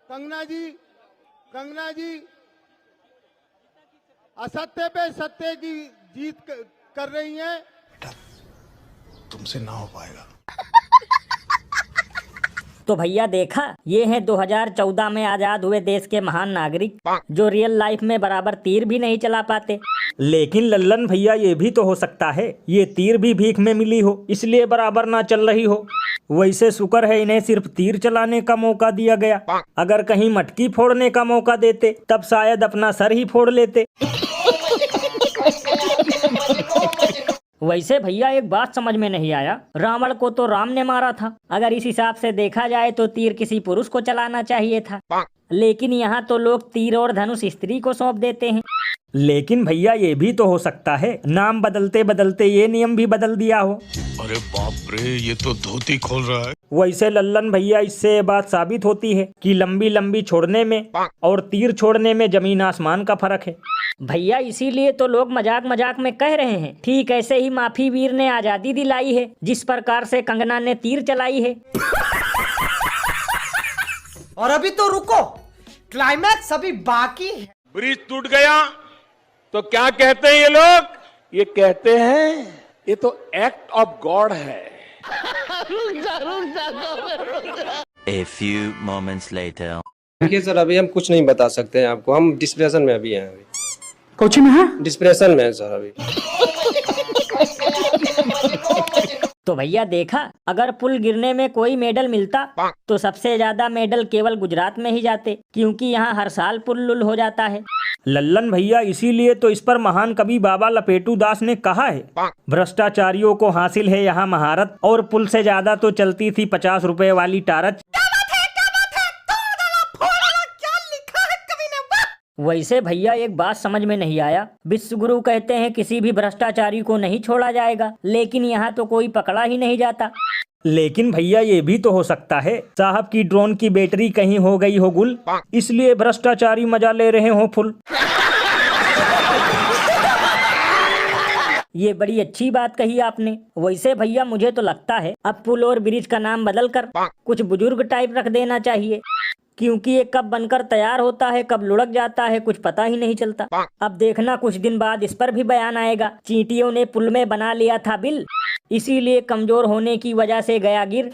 कंगना जी असत्य पे सत्य की जीत कर रही हैं। बेटा तुमसे ना हो पाएगा। तो भैया देखा, ये हैं 2014 में आजाद हुए देश के महान नागरिक जो रियल लाइफ में बराबर तीर भी नहीं चला पाते। लेकिन लल्लन भैया ये भी तो हो सकता है ये तीर भी भीख में मिली हो इसलिए बराबर ना चल रही हो। वैसे शुक्र है इन्हें सिर्फ तीर चलाने का मौका दिया गया, अगर कहीं मटकी फोड़ने का मौका देते तब शायद अपना सर ही फोड़ लेते। वैसे भैया एक बात समझ में नहीं आया, रावण को तो राम ने मारा था, अगर इस हिसाब से देखा जाए तो तीर किसी पुरुष को चलाना चाहिए था, लेकिन यहाँ तो लोग तीर और धनुष स्त्री को सौंप देते हैं। लेकिन भैया ये भी तो हो सकता है नाम बदलते बदलते ये नियम भी बदल दिया हो। अरे बाप रे, ये तो धोती खोल रहा है। वैसे लल्लन भैया इससे ये बात साबित होती है कि लंबी लंबी छोड़ने में और तीर छोड़ने में जमीन आसमान का फर्क है। भैया इसीलिए तो लोग मजाक मजाक में कह रहे हैं, ठीक ऐसे ही माफी वीर ने आजादी दिलाई है जिस प्रकार से कंगना ने तीर चलाई है। और अभी तो रुको, क्लाइमैक्स अभी बाकी है। ब्रिज टूट गया तो क्या कहते हैं ये लोग? ये कहते हैं ये तो एक्ट ऑफ गॉड है। A few moments later. देखिए सर, अभी हम कुछ नहीं बता सकते हैं आपको, हम डिस्प्रेशन में अभी हैं। कोची में है? डिस्प्रेशन में है सर अभी। तो भैया देखा, अगर पुल गिरने में कोई मेडल मिलता तो सबसे ज्यादा मेडल केवल गुजरात में ही जाते, क्योंकि यहाँ हर साल पुल लुल हो जाता है। लल्लन भैया इसीलिए तो इस पर महान कवि बाबा लपेटू दास ने कहा है, भ्रष्टाचारियों को हासिल है यहाँ महारत, और पुल से ज्यादा तो चलती थी 50 रुपए वाली टारच। वैसे भैया एक बात समझ में नहीं आया, विश्व गुरु कहते हैं किसी भी भ्रष्टाचारी को नहीं छोड़ा जाएगा, लेकिन यहाँ तो कोई पकड़ा ही नहीं जाता। लेकिन भैया ये भी तो हो सकता है साहब की ड्रोन की बैटरी कहीं हो गई हो गुल, इसलिए भ्रष्टाचारी मजा ले रहे हो फुल। ये बड़ी अच्छी बात कही आपने। वैसे भैया मुझे तो लगता है अब पुल और ब्रिज का नाम बदल कर कुछ बुजुर्ग टाइप रख देना चाहिए, क्योंकि ये कब बनकर तैयार होता है कब लुढ़क जाता है कुछ पता ही नहीं चलता। अब देखना कुछ दिन बाद इस पर भी बयान आएगा, चींटियों ने पुल में बना लिया था बिल, इसीलिए कमजोर होने की वजह से गया गिर।